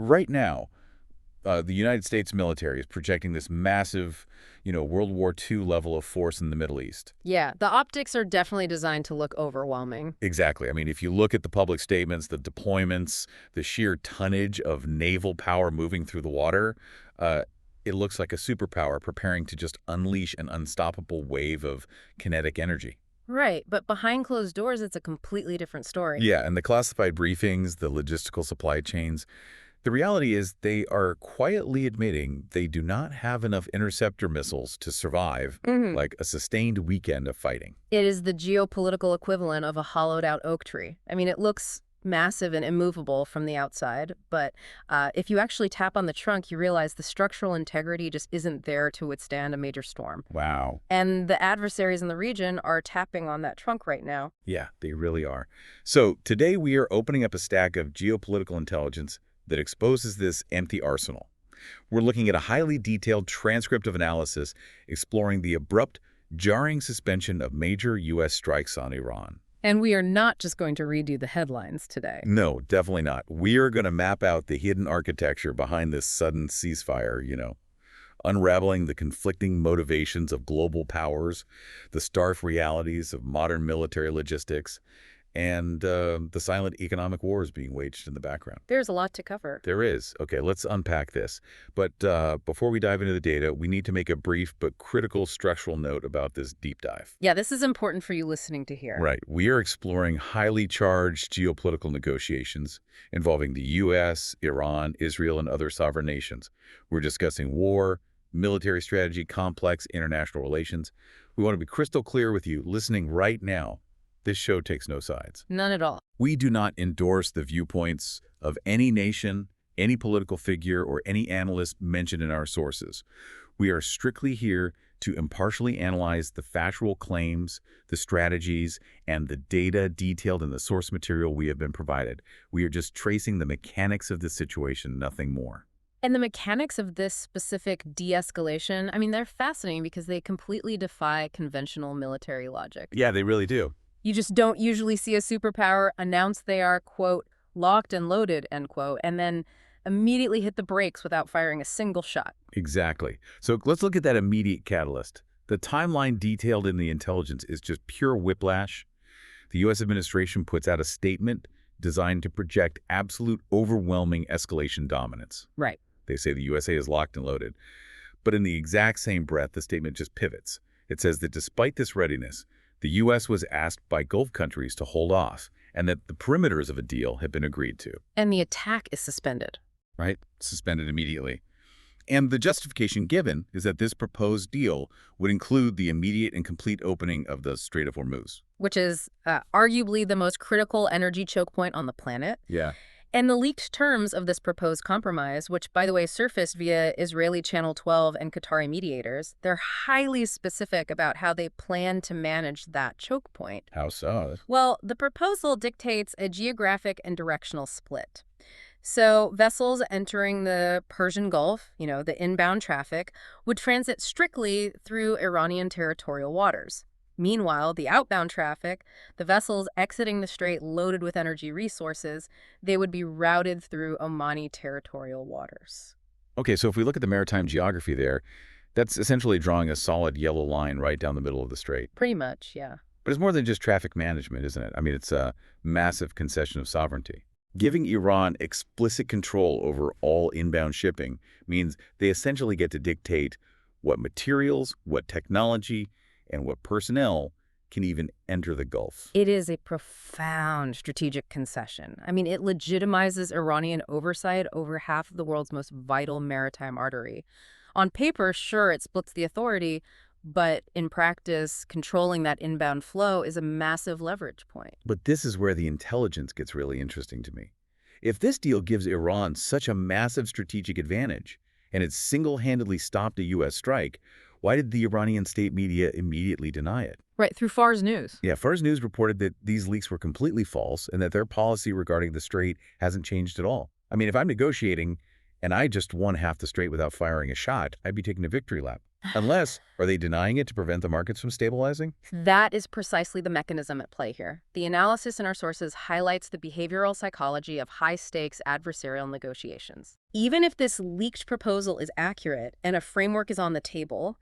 Right now, the United States military is projecting this massive, World War II level of force in the Middle East. Yeah, the optics are definitely designed to look overwhelming. Exactly. I mean, if you look at the public statements, the deployments, the sheer tonnage of naval power moving through the water, uh, it looks like a superpower preparing to just unleash an unstoppable wave of kinetic energy. Right, but behind closed doors, it's a completely different story. Yeah, and the classified briefings, the logistical supply chains, the reality is they are quietly admitting they do not have enough interceptor missiles to survive hmm like a sustained weekend of fighting. It is the geopolitical equivalent of a hollowed-out oak tree. I mean, it looks massive and immovable from the outside, but if you actually tap on the trunk, you realize the structural integrity just isn't there to withstand a major storm. Wow. And the adversaries in the region are tapping on that trunk right now. Yeah, they really are. So today we are opening up a stack of geopolitical intelligence that exposes this empty arsenal. We're looking at a highly detailed transcriptive analysis exploring the abrupt, jarring suspension of major U.S. strikes on Iran. And we are not just going to redo the headlines today. No, definitely not. We are going to map out the hidden architecture behind this sudden ceasefire, unraveling the conflicting motivations of global powers, the stark realities of modern military logistics, and the silent economic wars being waged in the background. There's a lot to cover. There is. Okay, let's unpack this. But before we dive into the data, we need to make a brief but critical structural note about this deep dive. Yeah, this is important for you listening to hear. Right. We are exploring highly charged geopolitical negotiations involving the U.S., Iran, Israel, and other sovereign nations. We're discussing war, military strategy, complex international relations. We want to be crystal clear with you listening right now. This show takes no sides. None at all. We do not endorse the viewpoints of any nation, any political figure, or any analyst mentioned in our sources. We are strictly here to impartially analyze the factual claims, the strategies, and the data detailed in the source material we have been provided. We are just tracing the mechanics of the situation, nothing more. And the mechanics of this specific de-escalation, I mean, they're fascinating because they completely defy conventional military logic. Yeah, they really do. You just don't usually see a superpower announce they are, quote, locked and loaded, end quote, and then immediately hit the brakes without firing a single shot. Exactly. So let's look at that immediate catalyst. The timeline detailed in the intelligence is just pure whiplash. The U.S. administration puts out a statement designed to project absolute overwhelming escalation dominance. Right. They say the USA is locked and loaded. But in the exact same breath, the statement just pivots. It says that despite this readiness, the U.S. was asked by Gulf countries to hold off, and that the perimeters of a deal have been agreed to. And the attack is suspended. Right? Suspended immediately. And the justification given is that this proposed deal would include the immediate and complete opening of the Strait of Hormuz. Which is arguably the most critical energy choke point on the planet. Yeah. And the leaked terms of this proposed compromise, which, by the way, surfaced via Israeli Channel 12 and Qatari mediators, they're highly specific about how they plan to manage that choke point. How so? Well, the proposal dictates a geographic and directional split. So vessels entering the Persian Gulf, the inbound traffic, would transit strictly through Iranian territorial waters. Meanwhile, the outbound traffic, the vessels exiting the strait loaded with energy resources, they would be routed through Omani territorial waters. Okay, so if we look at the maritime geography there, that's essentially drawing a solid yellow line right down the middle of the strait. Pretty much, yeah. But it's more than just traffic management, isn't it? I mean, it's a massive concession of sovereignty. Giving Iran explicit control over all inbound shipping means they essentially get to dictate what materials, what technology, and what personnel can even enter the Gulf. It is a profound strategic concession. I mean, it legitimizes Iranian oversight over half of the world's most vital maritime artery. On paper, sure, it splits the authority, but in practice, controlling that inbound flow is a massive leverage point. But this is where the intelligence gets really interesting to me. If this deal gives Iran such a massive strategic advantage, and it single-handedly stopped a U.S. strike, why did the Iranian state media immediately deny it? Right, through Fars News. Yeah, Fars News reported that these leaks were completely false and that their policy regarding the strait hasn't changed at all. I mean, if I'm negotiating and I just won half the strait without firing a shot, I'd be taking a victory lap. Unless, are they denying it to prevent the markets from stabilizing? That is precisely the mechanism at play here. The analysis in our sources highlights the behavioral psychology of high-stakes adversarial negotiations. Even if this leaked proposal is accurate and a framework is on the table,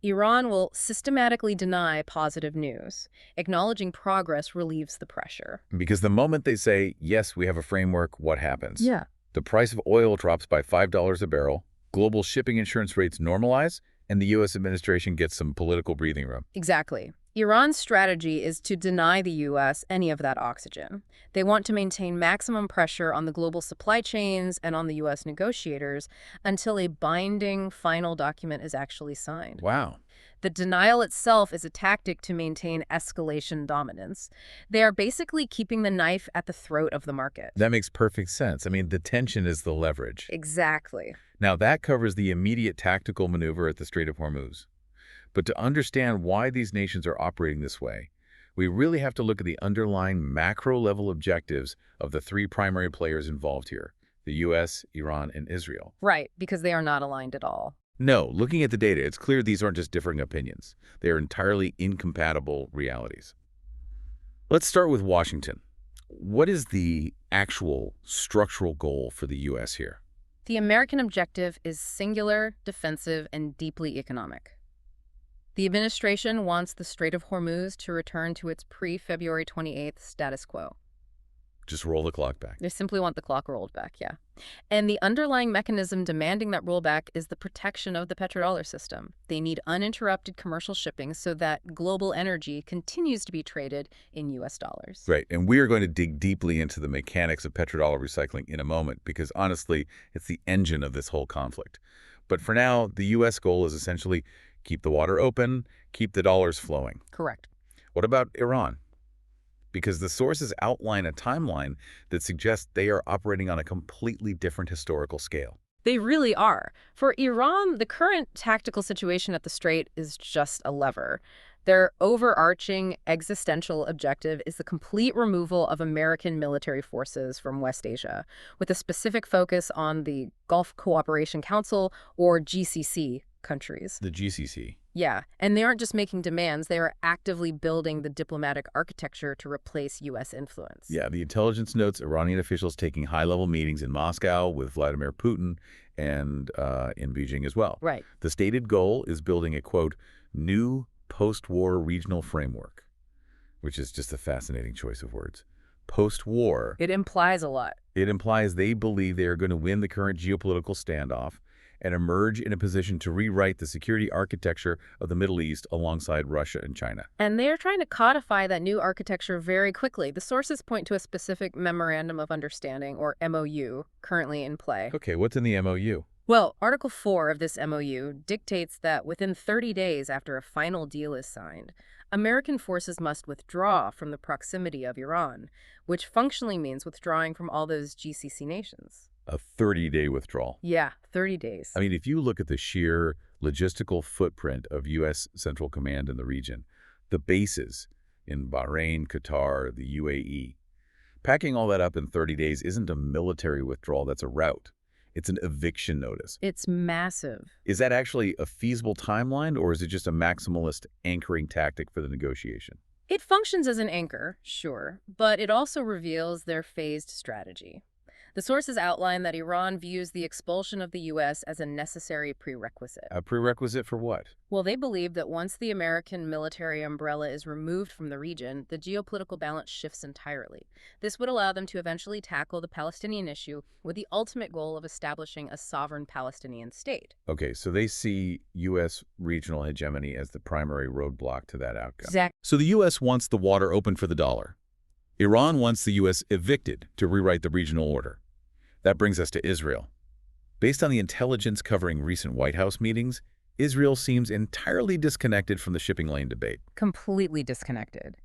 Iran will systematically deny positive news. Acknowledging progress relieves the pressure. Because the moment they say, yes, we have a framework, what happens? Yeah. The price of oil drops by $5 a barrel, global shipping insurance rates normalize, and the U.S. administration gets some political breathing room. Exactly. Iran's strategy is to deny the U.S. any of that oxygen. They want to maintain maximum pressure on the global supply chains and on the U.S. negotiators until a binding final document is actually signed. Wow. The denial itself is a tactic to maintain escalation dominance. They are basically keeping the knife at the throat of the market. That makes perfect sense. I mean, the tension is the leverage. Exactly. Now, that covers the immediate tactical maneuver at the Strait of Hormuz. But to understand why these nations are operating this way, we really have to look at the underlying macro-level objectives of the three primary players involved here, the U.S., Iran, and Israel. Right, because they are not aligned at all. No, looking at the data, it's clear these aren't just differing opinions. They are entirely incompatible realities. Let's start with Washington. What is the actual structural goal for the U.S. here? The American objective is singular, defensive, and deeply economic. The administration wants the Strait of Hormuz to return to its pre-February 28th status quo. Just roll the clock back. They simply want the clock rolled back, yeah. And the underlying mechanism demanding that rollback is the protection of the petrodollar system. They need uninterrupted commercial shipping so that global energy continues to be traded in U.S. dollars. Right, and we are going to dig deeply into the mechanics of petrodollar recycling in a moment because, honestly, it's the engine of this whole conflict. But for now, the U.S. goal is essentially keep the water open, keep the dollars flowing. Correct. What about Iran? Because the sources outline a timeline that suggests they are operating on a completely different historical scale. They really are. For Iran, the current tactical situation at the Strait is just a lever. Their overarching existential objective is the complete removal of American military forces from West Asia, with a specific focus on the Gulf Cooperation Council, or GCC, countries. The GCC. Yeah, and they aren't just making demands, they are actively building the diplomatic architecture to replace U.S. influence. Yeah, the intelligence notes Iranian officials taking high-level meetings in Moscow with Vladimir Putin and in Beijing as well. Right. The stated goal is building a, quote, new post-war regional framework, which is just a fascinating choice of words. Post-war. It implies a lot. It implies they believe they are going to win the current geopolitical standoff and emerge in a position to rewrite the security architecture of the Middle East alongside Russia and China. And they're trying to codify that new architecture very quickly. The sources point to a specific Memorandum of Understanding, or MOU, currently in play. Okay, what's in the MOU? Well, Article 4 of this MOU dictates that within 30 days after a final deal is signed, American forces must withdraw from the proximity of Iran, which functionally means withdrawing from all those GCC nations. A 30-day withdrawal. Yeah, 30 days. I mean, if you look at the sheer logistical footprint of U.S. Central Command in the region, the bases in Bahrain, Qatar, the UAE, packing all that up in 30 days isn't a military withdrawal, that's a rout. It's an eviction notice. It's massive. Is that actually a feasible timeline, or is it just a maximalist anchoring tactic for the negotiation? It functions as an anchor, sure, but it also reveals their phased strategy. The sources outline that Iran views the expulsion of the U.S. as a necessary prerequisite. A prerequisite for what? Well, they believe that once the American military umbrella is removed from the region, the geopolitical balance shifts entirely. This would allow them to eventually tackle the Palestinian issue with the ultimate goal of establishing a sovereign Palestinian state. Okay, so they see U.S. regional hegemony as the primary roadblock to that outcome. Exactly. So the U.S. wants the water open for the dollar. Iran wants the U.S. evicted to rewrite the regional order. That brings us to Israel. Based on the intelligence covering recent White House meetings, Israel seems entirely disconnected from the shipping lane debate. Completely disconnected.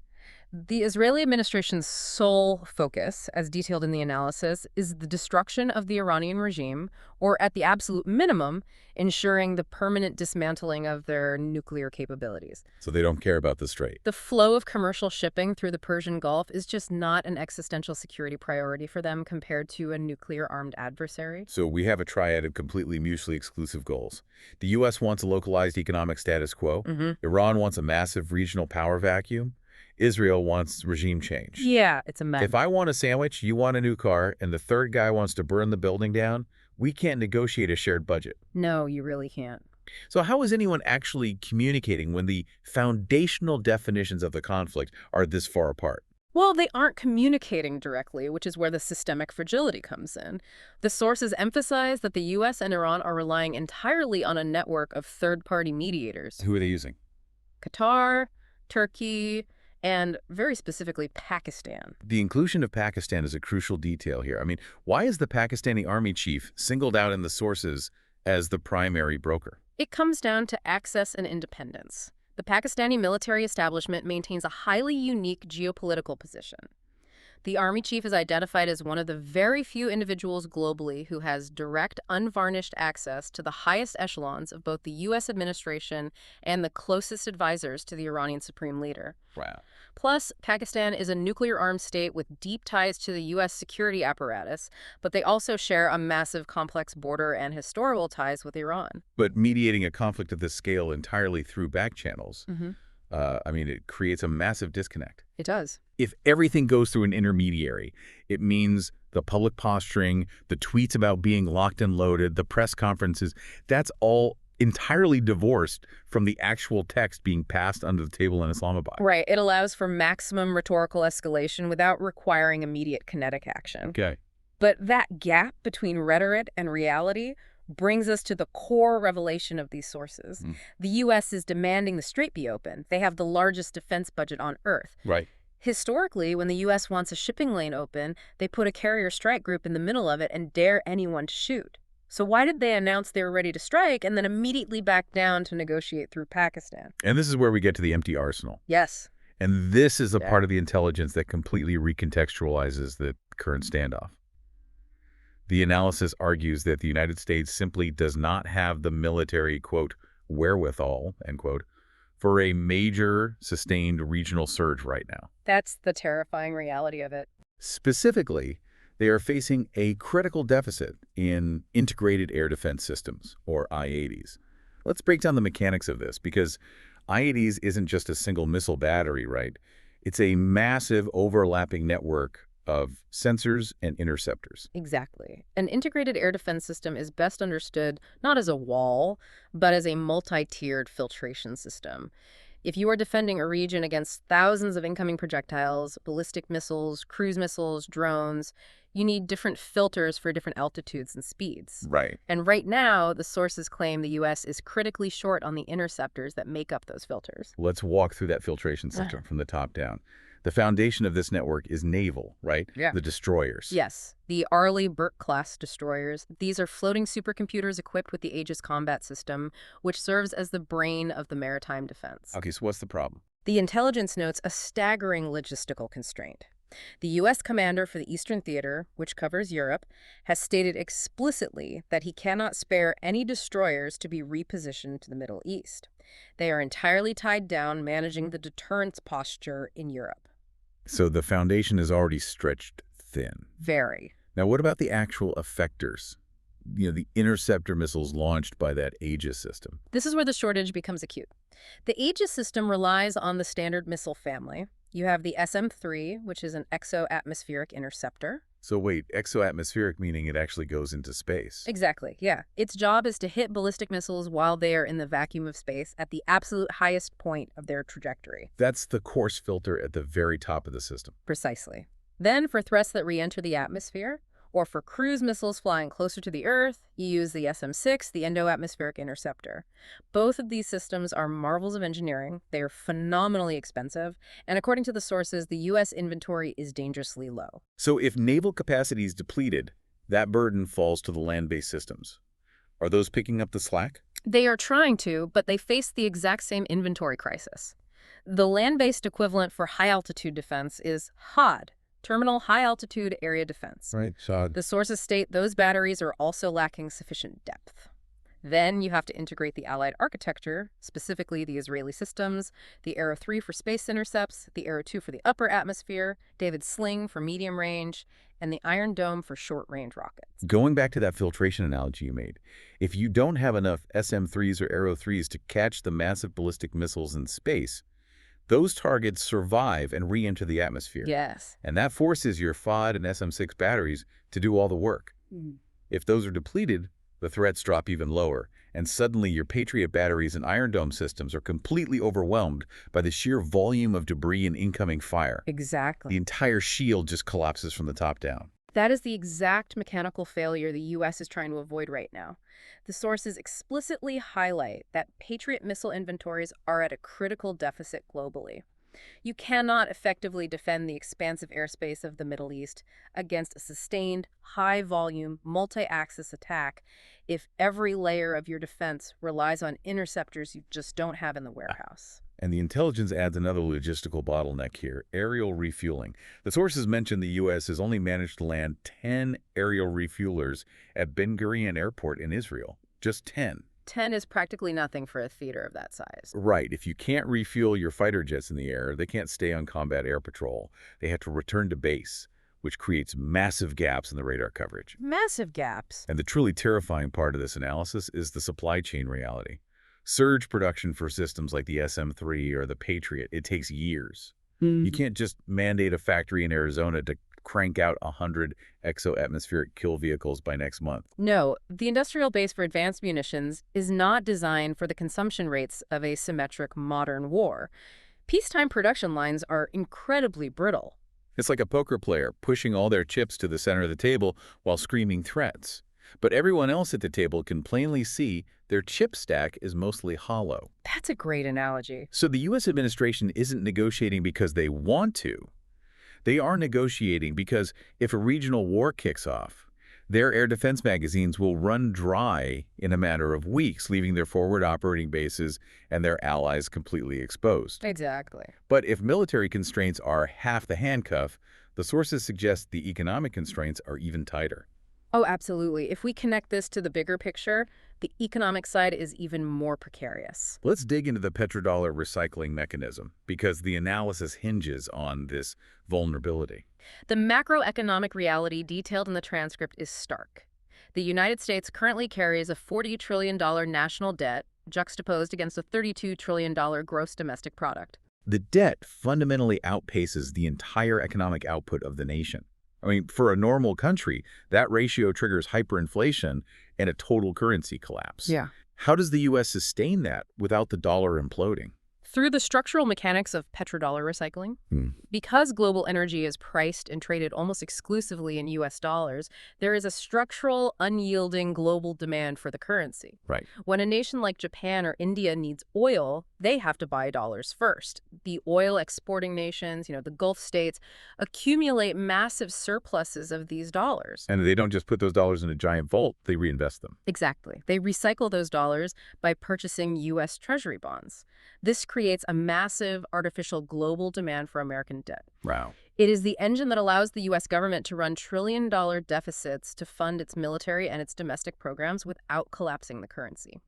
The Israeli administration's sole focus, as detailed in the analysis, is the destruction of the Iranian regime, or at the absolute minimum, ensuring the permanent dismantling of their nuclear capabilities. So they don't care about the strait. The flow of commercial shipping through the Persian Gulf is just not an existential security priority for them compared to a nuclear-armed adversary. So we have a triad of completely mutually exclusive goals. The U.S. wants a localized economic status quo. Iran wants a massive regional power vacuum. Israel wants regime change. Yeah, it's a mess. If I want a sandwich, you want a new car, and the third guy wants to burn the building down, we can't negotiate a shared budget. No, you really can't. So how is anyone actually communicating when the foundational definitions of the conflict are this far apart? Well, they aren't communicating directly, which is where the systemic fragility comes in. The sources emphasize that the U.S. and Iran are relying entirely on a network of third-party mediators. Who are they using? Qatar, Turkey, and very specifically Pakistan. The inclusion of Pakistan is a crucial detail here. I mean, why is the Pakistani army chief singled out in the sources as the primary broker? It comes down to access and independence. The Pakistani military establishment maintains a highly unique geopolitical position. The army chief is identified as one of the very few individuals globally who has direct, unvarnished access to the highest echelons of both the U.S. administration and the closest advisors to the Iranian supreme leader. Wow. Plus, Pakistan is a nuclear-armed state with deep ties to the U.S. security apparatus, but they also share a massive, complex border and historical ties with Iran. But mediating a conflict of this scale entirely through back channels, I mean, it creates a massive disconnect. It does. If everything goes through an intermediary, it means the public posturing, the tweets about being locked and loaded, the press conferences, that's all entirely divorced from the actual text being passed under the table in Islamabad. Right. It allows for maximum rhetorical escalation without requiring immediate kinetic action. Okay. But that gap between rhetoric and reality brings us to the core revelation of these sources. The U.S. is demanding the strait be open. They have the largest defense budget on Earth. Right. Historically, when the U.S. wants a shipping lane open, they put a carrier strike group in the middle of it and dare anyone to shoot. So why did they announce they were ready to strike and then immediately back down to negotiate through Pakistan? And this is where we get to the empty arsenal. Yes. And this is a part of the intelligence that completely recontextualizes the current standoff. The analysis argues that the United States simply does not have the military, quote, wherewithal, end quote, for a major sustained regional surge right now. That's the terrifying reality of it. Specifically, they are facing a critical deficit in integrated air defense systems, or IADs. Let's break down the mechanics of this, because IADs isn't just a single missile battery, right? It's a massive overlapping network of sensors and interceptors. Exactly. An integrated air defense system is best understood not as a wall, but as a multi-tiered filtration system. If you are defending a region against thousands of incoming projectiles, ballistic missiles, cruise missiles, drones, you need different filters for different altitudes and speeds. Right. And right now, the sources claim the U.S. is critically short on the interceptors that make up those filters. Let's walk through that filtration system from the top down. The foundation of this network is naval, right? Yeah. The destroyers. Yes. The Arleigh-Burke-class destroyers. These are floating supercomputers equipped with the Aegis combat system, which serves as the brain of the maritime defense. Okay, so what's the problem? The intelligence notes a staggering logistical constraint. The U.S. commander for the Eastern Theater, which covers Europe, has stated explicitly that he cannot spare any destroyers to be repositioned to the Middle East. They are entirely tied down managing the deterrence posture in Europe. So the foundation is already stretched thin. Very. Now, what about the actual effectors? You know, the interceptor missiles launched by that Aegis system. This is where the shortage becomes acute. The Aegis system relies on the standard missile family. You have the SM-3, which is an exo-atmospheric interceptor. So wait, exo-atmospheric meaning it actually goes into space. Exactly, yeah. Its job is to hit ballistic missiles while they are in the vacuum of space at the absolute highest point of their trajectory. That's the coarse filter at the very top of the system. Precisely. Then, for threats that re-enter the atmosphere, or for cruise missiles flying closer to the Earth, you use the SM-6, the endo-atmospheric interceptor. Both of these systems are marvels of engineering. They are phenomenally expensive, and according to the sources, the U.S. inventory is dangerously low. So if naval capacity is depleted, that burden falls to the land-based systems. Are those picking up the slack? They are trying to, but they face the exact same inventory crisis. The land-based equivalent for high-altitude defense is HAD, Terminal High Altitude Area Defense. Right, SOD. The sources state those batteries are also lacking sufficient depth. Then you have to integrate the Allied architecture, specifically the Israeli systems, the Arrow 3 for space intercepts, the Arrow 2 for the upper atmosphere, David's Sling for medium range, and the Iron Dome for short-range rockets. Going back to that filtration analogy you made, if you don't have enough SM-3s or Arrow 3s to catch the massive ballistic missiles in space, those targets survive and re-enter the atmosphere. Yes. And that forces your FOD and SM-6 batteries to do all the work. If those are depleted, the threats drop even lower, and suddenly your Patriot batteries and Iron Dome systems are completely overwhelmed by the sheer volume of debris and incoming fire. Exactly. The entire shield just collapses from the top down. That is the exact mechanical failure the U.S. is trying to avoid right now. The sources explicitly highlight that Patriot missile inventories are at a critical deficit globally. You cannot effectively defend the expansive airspace of the Middle East against a sustained, high-volume, multi-axis attack if every layer of your defense relies on interceptors you just don't have in the warehouse. And the intelligence adds another logistical bottleneck here, aerial refueling. The sources mention the U.S. has only managed to land 10 aerial refuelers at Ben Gurion Airport in Israel. Just 10. 10 is practically nothing for a theater of that size. Right. If you can't refuel your fighter jets in the air, they can't stay on combat air patrol. They have to return to base, which creates massive gaps in the radar coverage. Massive gaps. And the truly terrifying part of this analysis is the supply chain reality. Surge production for systems like the SM-3 or the Patriot, it takes years. You can't just mandate a factory in Arizona to crank out 100 exo-atmospheric kill vehicles by next month. No, the industrial base for advanced munitions is not designed for the consumption rates of a symmetric modern war. Peacetime production lines are incredibly brittle. It's like a poker player pushing all their chips to the center of the table while screaming threats. But everyone else at the table can plainly see their chip stack is mostly hollow. That's a great analogy. So the U.S. administration isn't negotiating because they want to. They are negotiating because if a regional war kicks off, their air defense magazines will run dry in a matter of weeks, leaving their forward operating bases and their allies completely exposed. Exactly. But if military constraints are half the handcuff, the sources suggest the economic constraints are even tighter. Oh, absolutely. If we connect this to the bigger picture, the economic side is even more precarious. Let's dig into the petrodollar recycling mechanism, because the analysis hinges on this vulnerability. The macroeconomic reality detailed in the transcript is stark. The United States currently carries a $40 trillion national debt, juxtaposed against a $32 trillion gross domestic product. The debt fundamentally outpaces the entire economic output of the nation. I mean, for a normal country, that ratio triggers hyperinflation and a total currency collapse. Yeah. How does the U.S. sustain that without the dollar imploding? Through the structural mechanics of petrodollar recycling. Because global energy is priced and traded almost exclusively in U.S. dollars, there is a structural, unyielding global demand for the currency. Right. When a nation like Japan or India needs oil, they have to buy dollars first. The oil exporting nations, the Gulf states, accumulate massive surpluses of these dollars. And they don't just put those dollars in a giant vault, they reinvest them. Exactly. They recycle those dollars by purchasing U.S. Treasury bonds. This creates a massive artificial global demand for American debt. Wow. It is the engine that allows the U.S. government to run trillion-dollar deficits to fund its military and its domestic programs without collapsing the currency.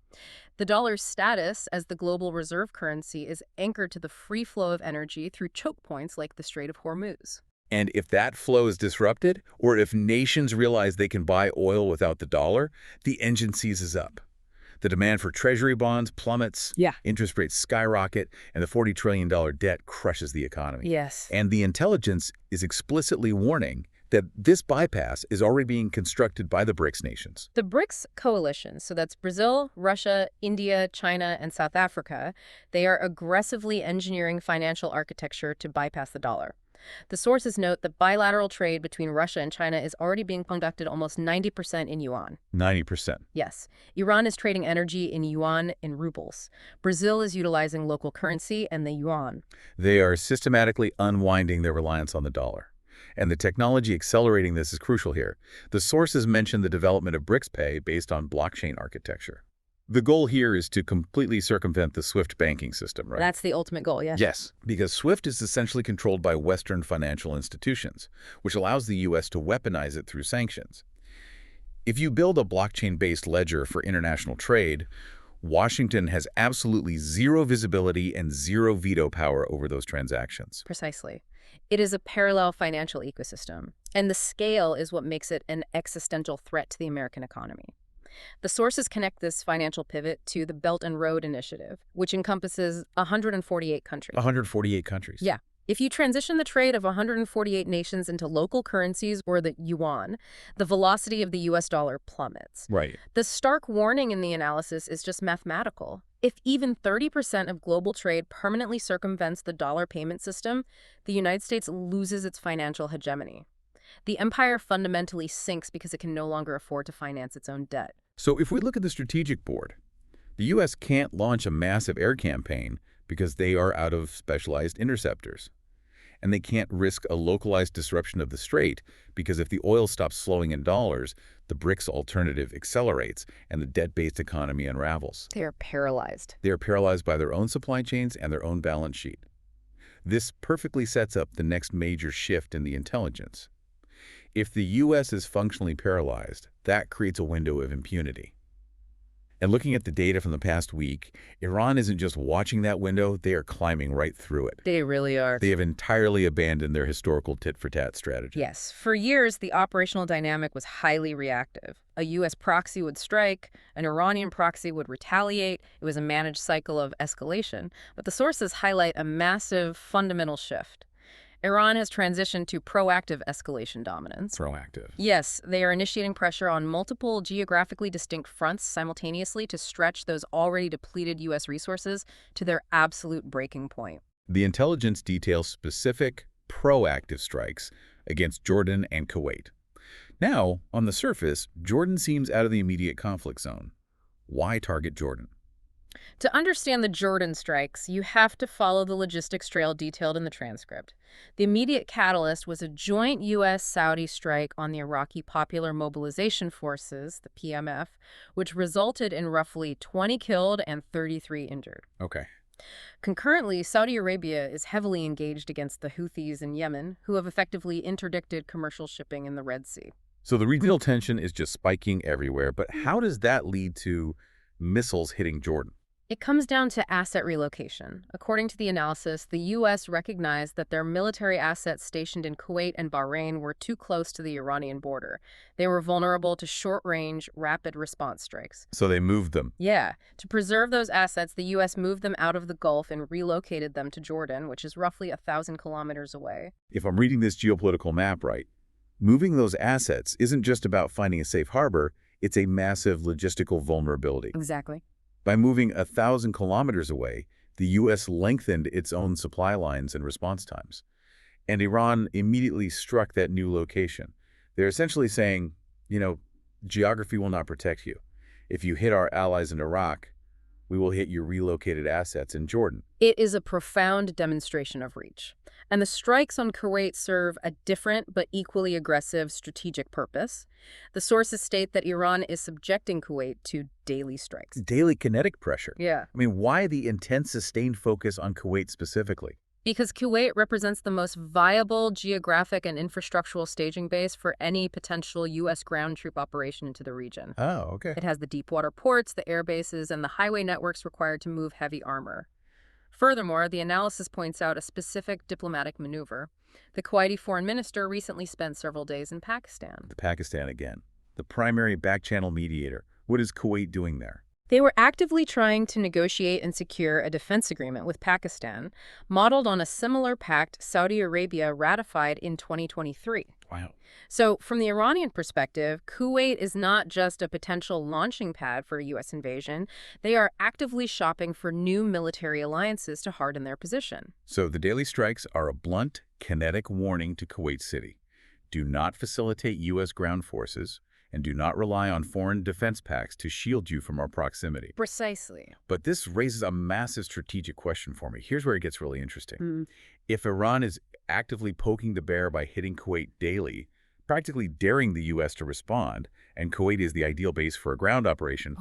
The dollar's status as the global reserve currency is anchored to the free flow of energy through choke points like the Strait of Hormuz. And if that flow is disrupted, or if nations realize they can buy oil without the dollar, the engine seizes up. The demand for treasury bonds plummets, interest rates skyrocket, and the $40 trillion debt crushes the economy. Yes. And the intelligence is explicitly warning that this bypass is already being constructed by the BRICS nations. The BRICS coalition, so that's Brazil, Russia, India, China, and South Africa, they are aggressively engineering financial architecture to bypass the dollar. The sources note that bilateral trade between Russia and China is already being conducted almost 90% in yuan. 90%. Yes. Iran is trading energy in yuan in rubles. Brazil is utilizing local currency and the yuan. They are systematically unwinding their reliance on the dollar. And the technology accelerating this is crucial here. The sources mention the development of BRICS Pay based on blockchain architecture. The goal here is to completely circumvent the SWIFT banking system, right? That's the ultimate goal, yes. Yes, because SWIFT is essentially controlled by Western financial institutions, which allows the U.S. to weaponize it through sanctions. If you build a blockchain-based ledger for international trade, Washington has absolutely zero visibility and zero veto power over those transactions. Precisely. It is a parallel financial ecosystem, and the scale is what makes it an existential threat to the American economy. The sources connect this financial pivot to the Belt and Road Initiative, which encompasses 148 countries. 148 countries. Yeah. If you transition the trade of 148 nations into local currencies or the yuan, the velocity of the U.S. dollar plummets. Right. The stark warning in the analysis is just mathematical. If even 30% of global trade permanently circumvents the dollar payment system, the United States loses its financial hegemony. The empire fundamentally sinks because it can no longer afford to finance its own debt. So if we look at the strategic board, the U.S. can't launch a massive air campaign because they are out of specialized interceptors. And they can't risk a localized disruption of the strait because if the oil stops flowing in dollars, the BRICS alternative accelerates and the debt-based economy unravels. They are paralyzed. They are paralyzed by their own supply chains and their own balance sheet. This perfectly sets up the next major shift in the intelligence. If the U.S. is functionally paralyzed, that creates a window of impunity. And looking at the data from the past week, Iran isn't just watching that window, they are climbing right through it. They really are. They have entirely abandoned their historical tit-for-tat strategy. Yes. For years, the operational dynamic was highly reactive. A U.S. proxy would strike, an Iranian proxy would retaliate. It was a managed cycle of escalation. But the sources highlight a massive, fundamental shift. Iran has transitioned to proactive escalation dominance. Proactive. Yes, they are initiating pressure on multiple geographically distinct fronts simultaneously to stretch those already depleted U.S. resources to their absolute breaking point. The intelligence details specific, proactive strikes against Jordan and Kuwait. Now, on the surface, Jordan seems out of the immediate conflict zone. Why target Jordan? To understand the Jordan strikes, you have to follow the logistics trail detailed in the transcript. The immediate catalyst was a joint U.S.-Saudi strike on the Iraqi Popular Mobilization Forces, the PMF, which resulted in roughly 20 killed and 33 injured. Okay. Concurrently, Saudi Arabia is heavily engaged against the Houthis in Yemen, who have effectively interdicted commercial shipping in the Red Sea. So the regional tension is just spiking everywhere, but how does that lead to missiles hitting Jordan? It comes down to asset relocation. According to the analysis, the U.S. recognized that their military assets stationed in Kuwait and Bahrain were too close to the Iranian border. They were vulnerable to short-range, rapid response strikes. So they moved them. Yeah. To preserve those assets, the U.S. moved them out of the Gulf and relocated them to Jordan, which is roughly 1,000 kilometers away. If I'm reading this geopolitical map right, moving those assets isn't just about finding a safe harbor, it's a massive logistical vulnerability. Exactly. By moving 1,000 kilometers away, the U.S. lengthened its own supply lines and response times. And Iran immediately struck that new location. They're essentially saying, geography will not protect you. If you hit our allies in Iraq, we will hit your relocated assets in Jordan. It is a profound demonstration of reach. And the strikes on Kuwait serve a different but equally aggressive strategic purpose. The sources state that Iran is subjecting Kuwait to daily strikes. Daily kinetic pressure. Yeah. I mean, why the intense, sustained focus on Kuwait specifically? Because Kuwait represents the most viable geographic and infrastructural staging base for any potential U.S. ground troop operation into the region. Oh, okay. It has the deep-water ports, the air bases, and the highway networks required to move heavy armor. Furthermore, the analysis points out a specific diplomatic maneuver. The Kuwaiti foreign minister recently spent several days in Pakistan. Pakistan again. The primary back-channel mediator. What is Kuwait doing there? They were actively trying to negotiate and secure a defense agreement with Pakistan, modeled on a similar pact Saudi Arabia ratified in 2023. Wow. So, from the Iranian perspective, Kuwait is not just a potential launching pad for a U.S. invasion. They are actively shopping for new military alliances to harden their position. So the daily strikes are a blunt, kinetic warning to Kuwait City. Do not facilitate U.S. ground forces, and do not rely on foreign defense pacts to shield you from our proximity. Precisely. But this raises a massive strategic question for me. Here's where it gets really interesting. If Iran is actively poking the bear by hitting Kuwait daily, practically daring the U.S. to respond, and Kuwait is the ideal base for a ground operation,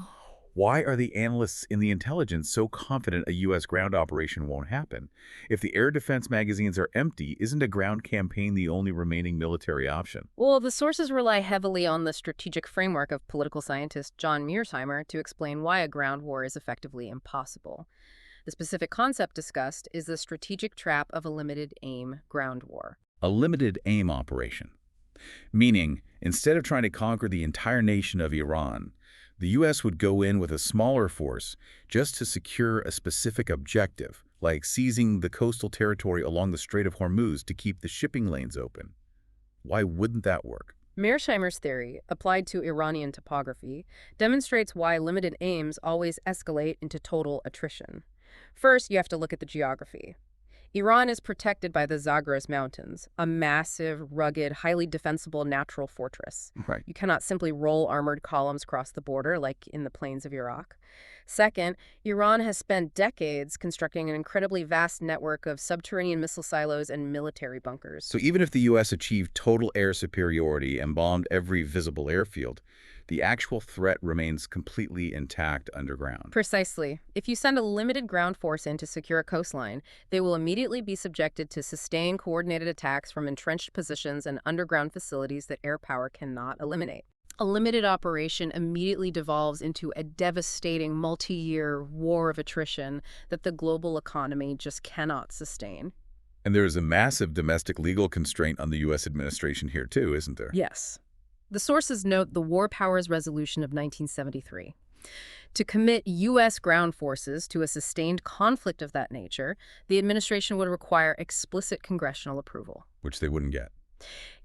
Why are the analysts in the intelligence so confident a U.S. ground operation won't happen? If the air defense magazines are empty, isn't a ground campaign the only remaining military option? Well, the sources rely heavily on the strategic framework of political scientist John Mearsheimer to explain why a ground war is effectively impossible. The specific concept discussed is the strategic trap of a limited aim ground war. A limited aim operation. Meaning, instead of trying to conquer the entire nation of Iran, the U.S. would go in with a smaller force just to secure a specific objective, like seizing the coastal territory along the Strait of Hormuz to keep the shipping lanes open. Why wouldn't that work? Mearsheimer's theory, applied to Iranian topography, demonstrates why limited aims always escalate into total attrition. First, you have to look at the geography. Iran is protected by the Zagros Mountains, a massive, rugged, highly defensible natural fortress. Right. You cannot simply roll armored columns across the border like in the plains of Iraq. Second, Iran has spent decades constructing an incredibly vast network of subterranean missile silos and military bunkers. So even if the U.S. achieved total air superiority and bombed every visible airfield, the actual threat remains completely intact underground. Precisely. If you send a limited ground force in to secure a coastline, they will immediately be subjected to sustained coordinated attacks from entrenched positions and underground facilities that air power cannot eliminate. A limited operation immediately devolves into a devastating multi-year war of attrition that the global economy just cannot sustain. And there is a massive domestic legal constraint on the U.S. administration here too, isn't there? Yes. The sources note the War Powers Resolution of 1973. To commit U.S. ground forces to a sustained conflict of that nature, the administration would require explicit congressional approval. Which they wouldn't get.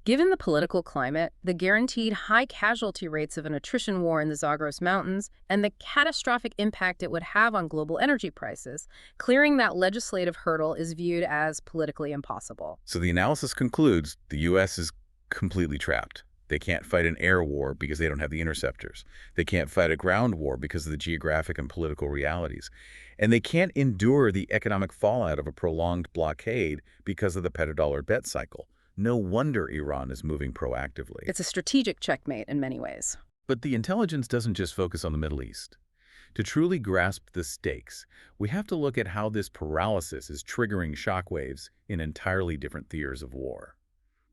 Given the political climate, the guaranteed high casualty rates of an attrition war in the Zagros Mountains, and the catastrophic impact it would have on global energy prices, clearing that legislative hurdle is viewed as politically impossible. So the analysis concludes the U.S. is completely trapped. They can't fight an air war because they don't have the interceptors. They can't fight a ground war because of the geographic and political realities. And they can't endure the economic fallout of a prolonged blockade because of the petrodollar bet cycle. No wonder Iran is moving proactively. It's a strategic checkmate in many ways. But the intelligence doesn't just focus on the Middle East. To truly grasp the stakes, we have to look at how this paralysis is triggering shockwaves in entirely different theaters of war.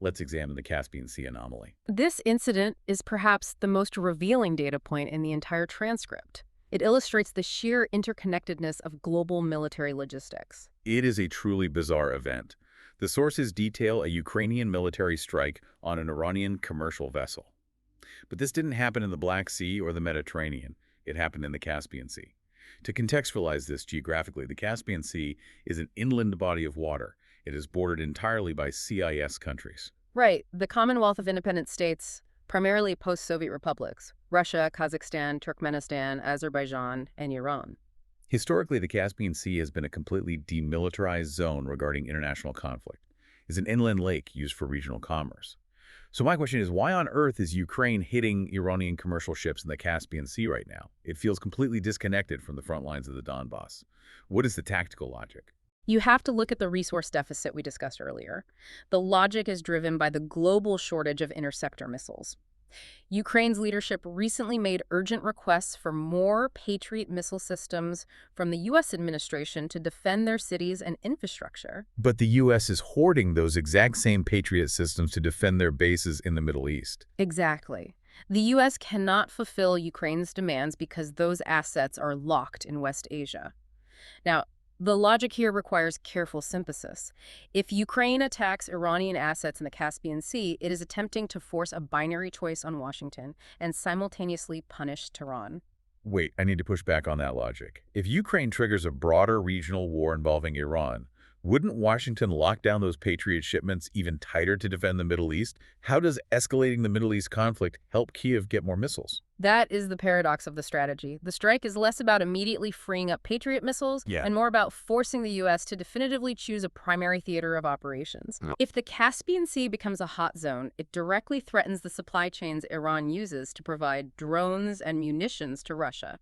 Let's examine the Caspian Sea anomaly. This incident is perhaps the most revealing data point in the entire transcript. It illustrates the sheer interconnectedness of global military logistics. It is a truly bizarre event. The sources detail a Ukrainian military strike on an Iranian commercial vessel. But this didn't happen in the Black Sea or the Mediterranean. It happened in the Caspian Sea. To contextualize this geographically, the Caspian Sea is an inland body of water. It is bordered entirely by CIS countries. Right. The Commonwealth of Independent States, primarily post-Soviet republics, Russia, Kazakhstan, Turkmenistan, Azerbaijan, and Iran. Historically, the Caspian Sea has been a completely demilitarized zone regarding international conflict. It's an inland lake used for regional commerce. So my question is, why on earth is Ukraine hitting Iranian commercial ships in the Caspian Sea right now? It feels completely disconnected from the front lines of the Donbass. What is the tactical logic? You have to look at the resource deficit we discussed earlier. The logic is driven by the global shortage of interceptor missiles. Ukraine's leadership recently made urgent requests for more Patriot missile systems from the U.S. administration to defend their cities and infrastructure. But the U.S. is hoarding those exact same Patriot systems to defend their bases in the Middle East. Exactly. The U.S. cannot fulfill Ukraine's demands because those assets are locked in West Asia. Now, the logic here requires careful synthesis. If Ukraine attacks Iranian assets in the Caspian Sea, it is attempting to force a binary choice on Washington and simultaneously punish Tehran. Wait, I need to push back on that logic. If Ukraine triggers a broader regional war involving Iran, wouldn't Washington lock down those Patriot shipments even tighter to defend the Middle East? How does escalating the Middle East conflict help Kyiv get more missiles? That is the paradox of the strategy. The strike is less about immediately freeing up Patriot missiles and more about forcing the U.S. to definitively choose a primary theater of operations. If the Caspian Sea becomes a hot zone, it directly threatens the supply chains Iran uses to provide drones and munitions to Russia.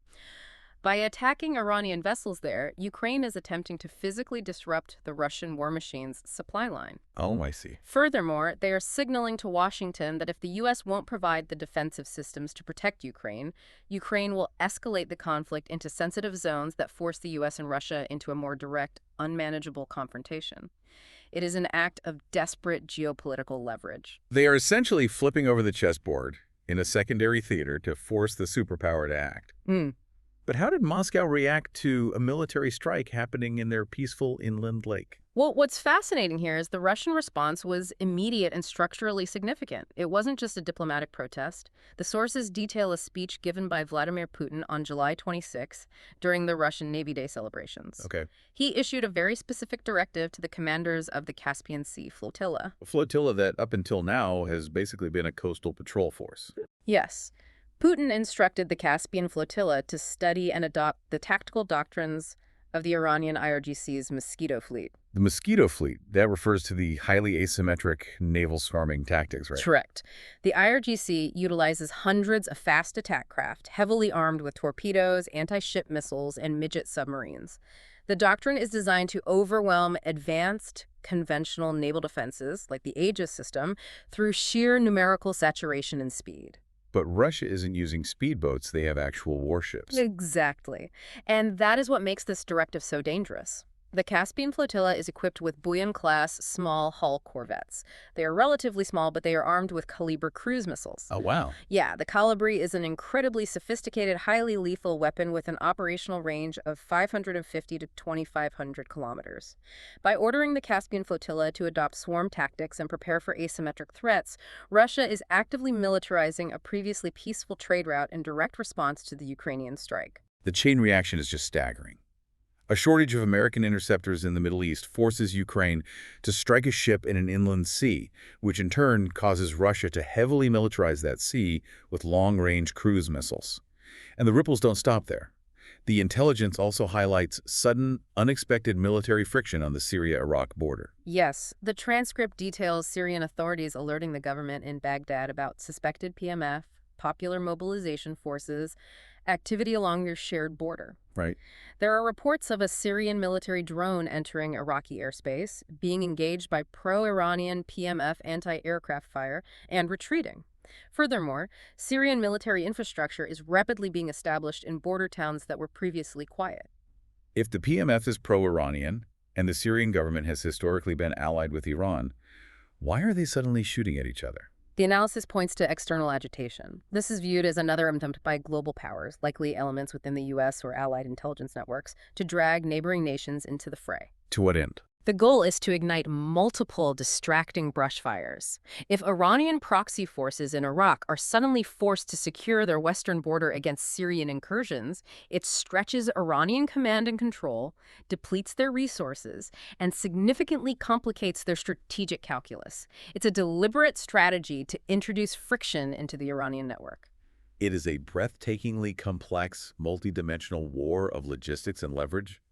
By attacking Iranian vessels there, Ukraine is attempting to physically disrupt the Russian war machine's supply line. Oh, I see. Furthermore, they are signaling to Washington that if the U.S. won't provide the defensive systems to protect Ukraine, Ukraine will escalate the conflict into sensitive zones that force the U.S. and Russia into a more direct, unmanageable confrontation. It is an act of desperate geopolitical leverage. They are essentially flipping over the chessboard in a secondary theater to force the superpower to act. But how did Moscow react to a military strike happening in their peaceful inland lake? Well, what's fascinating here is the Russian response was immediate and structurally significant. It wasn't just a diplomatic protest. The sources detail a speech given by Vladimir Putin on July 26 during the Russian Navy Day celebrations. Okay. He issued a very specific directive to the commanders of the Caspian Sea flotilla. A flotilla that up until now has basically been a coastal patrol force. Yes. Putin instructed the Caspian flotilla to study and adopt the tactical doctrines of the Iranian IRGC's Mosquito fleet. The Mosquito fleet, that refers to the highly asymmetric naval swarming tactics, right? Correct. The IRGC utilizes hundreds of fast attack craft, heavily armed with torpedoes, anti-ship missiles, and midget submarines. The doctrine is designed to overwhelm advanced conventional naval defenses, like the Aegis system, through sheer numerical saturation and speed. But Russia isn't using speedboats, they have actual warships. Exactly. And that is what makes this directive so dangerous. The Caspian flotilla is equipped with Buyan-class small hull corvettes. They are relatively small, but they are armed with Kaliber cruise missiles. Oh, wow. Yeah, the Colibri is an incredibly sophisticated, highly lethal weapon with an operational range of 550 to 2,500 kilometers. By ordering the Caspian flotilla to adopt swarm tactics and prepare for asymmetric threats, Russia is actively militarizing a previously peaceful trade route in direct response to the Ukrainian strike. The chain reaction is just staggering. A shortage of American interceptors in the Middle East forces Ukraine to strike a ship in an inland sea, which in turn causes Russia to heavily militarize that sea with long-range cruise missiles. And the ripples don't stop there. The intelligence also highlights sudden, unexpected military friction on the Syria-Iraq border. Yes, the transcript details Syrian authorities alerting the government in Baghdad about suspected PMF, popular mobilization forces, activity along their shared border. Right. There are reports of a Syrian military drone entering Iraqi airspace, being engaged by pro-Iranian PMF anti-aircraft fire, and retreating. Furthermore, Syrian military infrastructure is rapidly being established in border towns that were previously quiet. If the PMF is pro-Iranian, and the Syrian government has historically been allied with Iran, why are they suddenly shooting at each other? The analysis points to external agitation. This is viewed as another attempt by global powers, likely elements within the U.S. or allied intelligence networks, to drag neighboring nations into the fray. To what end? The goal is to ignite multiple distracting brush fires. If Iranian proxy forces in Iraq are suddenly forced to secure their western border against Syrian incursions, it stretches Iranian command and control, depletes their resources, and significantly complicates their strategic calculus. It's a deliberate strategy to introduce friction into the Iranian network. It is a breathtakingly complex, multidimensional war of logistics and leverage.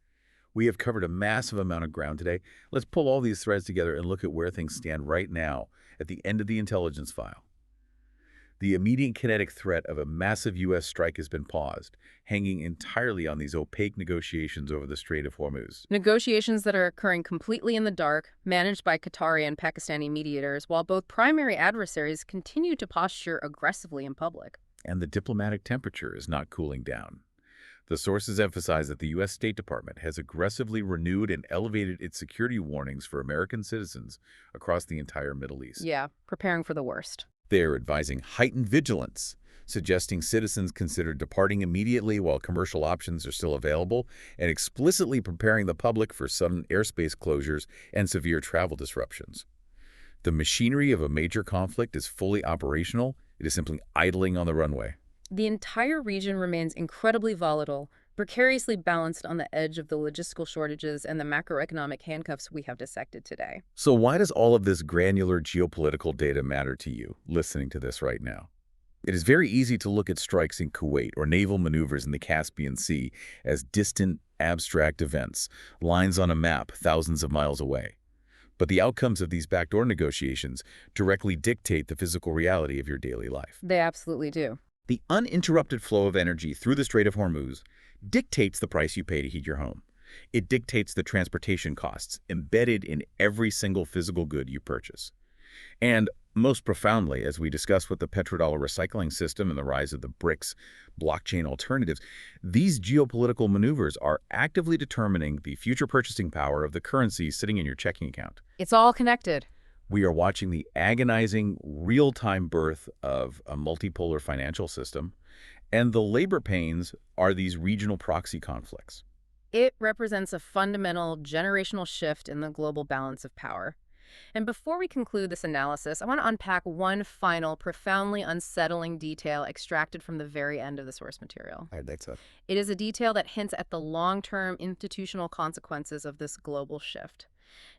We have covered a massive amount of ground today. Let's pull all these threads together and look at where things stand right now at the end of the intelligence file. The immediate kinetic threat of a massive U.S. strike has been paused, hanging entirely on these opaque negotiations over the Strait of Hormuz. Negotiations that are occurring completely in the dark, managed by Qatari and Pakistani mediators, while both primary adversaries continue to posture aggressively in public. And the diplomatic temperature is not cooling down. The sources emphasize that the U.S. State Department has aggressively renewed and elevated its security warnings for American citizens across the entire Middle East. Yeah, preparing for the worst. They are advising heightened vigilance, suggesting citizens consider departing immediately while commercial options are still available, and explicitly preparing the public for sudden airspace closures and severe travel disruptions. The machinery of a major conflict is fully operational. It is simply idling on the runway. The entire region remains incredibly volatile, precariously balanced on the edge of the logistical shortages and the macroeconomic handcuffs we have dissected today. So why does all of this granular geopolitical data matter to you, listening to this right now? It is very easy to look at strikes in Kuwait or naval maneuvers in the Caspian Sea as distant, abstract events, lines on a map thousands of miles away. But the outcomes of these backdoor negotiations directly dictate the physical reality of your daily life. They absolutely do. The uninterrupted flow of energy through the Strait of Hormuz dictates the price you pay to heat your home. It dictates the transportation costs embedded in every single physical good you purchase. And most profoundly, as we discuss with the petrodollar recycling system and the rise of the BRICS blockchain alternatives, these geopolitical maneuvers are actively determining the future purchasing power of the currency sitting in your checking account. It's all connected. We are watching the agonizing, real-time birth of a multipolar financial system, and the labor pains are these regional proxy conflicts. It represents a fundamental generational shift in the global balance of power. And before we conclude this analysis, I want to unpack one final, profoundly unsettling detail extracted from the very end of the source material. I'd like to. It is a detail that hints at the long-term institutional consequences of this global shift.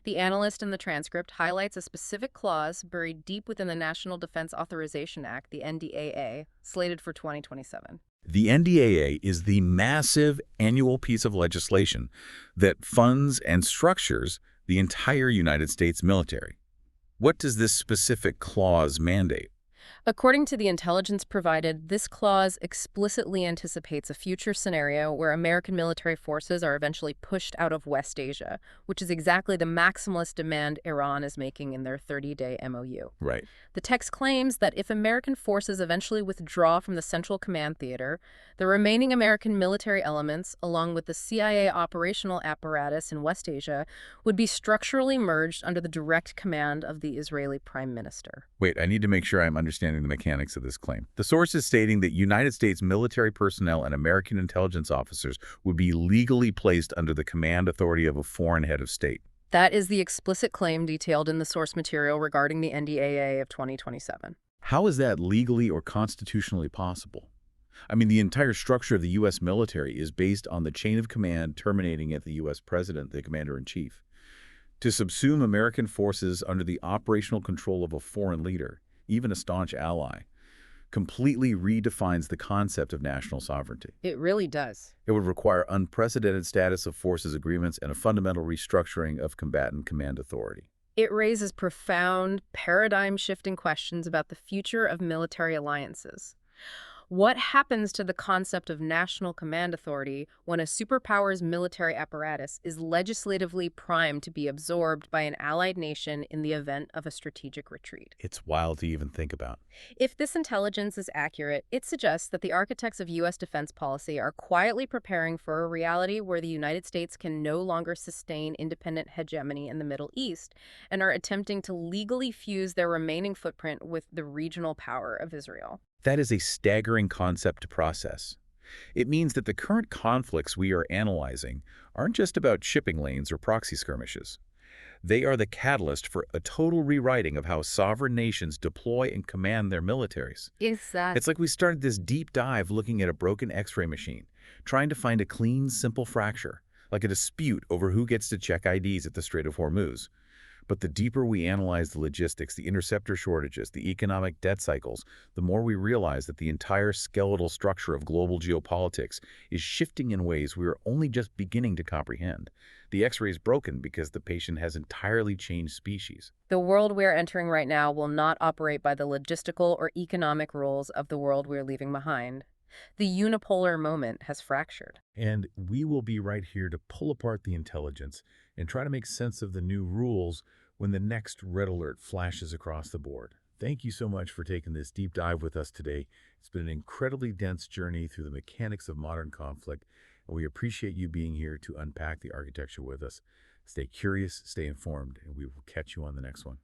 The analyst in the transcript highlights a specific clause buried deep within the National Defense Authorization Act, the NDAA, slated for 2027. The NDAA is the massive annual piece of legislation that funds and structures the entire United States military. What does this specific clause mandate? According to the intelligence provided, this clause explicitly anticipates a future scenario where American military forces are eventually pushed out of West Asia, which is exactly the maximalist demand Iran is making in their 30-day MOU. Right. The text claims that if American forces eventually withdraw from the Central Command Theater, the remaining American military elements, along with the CIA operational apparatus in West Asia, would be structurally merged under the direct command of the Israeli Prime Minister. Wait, I need to make sure I'm understanding the mechanics of this claim. The source is stating that United States military personnel and American intelligence officers would be legally placed under the command authority of a foreign head of state. That is the explicit claim detailed in the source material regarding the NDAA of 2027. How is that legally or constitutionally possible? I mean, the entire structure of the U.S. military is based on the chain of command terminating at the U.S. president, the commander-in-chief. To subsume American forces under the operational control of a foreign leader, even a staunch ally, completely redefines the concept of national sovereignty. It really does. It would require unprecedented status of forces agreements and a fundamental restructuring of combatant command authority. It raises profound, paradigm-shifting questions about the future of military alliances. What happens to the concept of national command authority when a superpower's military apparatus is legislatively primed to be absorbed by an allied nation in the event of a strategic retreat? It's wild to even think about. If this intelligence is accurate, it suggests that the architects of U.S. defense policy are quietly preparing for a reality where the United States can no longer sustain independent hegemony in the Middle East and are attempting to legally fuse their remaining footprint with the regional power of Israel. That is a staggering concept to process. It means that the current conflicts we are analyzing aren't just about shipping lanes or proxy skirmishes. They are the catalyst for a total rewriting of how sovereign nations deploy and command their militaries. Exactly. It's like we started this deep dive looking at a broken X-ray machine, trying to find a clean, simple fracture, like a dispute over who gets to check IDs at the Strait of Hormuz. But the deeper we analyze the logistics, the interceptor shortages, the economic debt cycles, the more we realize that the entire skeletal structure of global geopolitics is shifting in ways we are only just beginning to comprehend. The X-ray is broken because the patient has entirely changed species. The world we're entering right now will not operate by the logistical or economic rules of the world we're leaving behind. The unipolar moment has fractured. And we will be right here to pull apart the intelligence and try to make sense of the new rules when the next red alert flashes across the board. Thank you so much for taking this deep dive with us today. It's been an incredibly dense journey through the mechanics of modern conflict, and we appreciate you being here to unpack the architecture with us. Stay curious, stay informed, and we will catch you on the next one.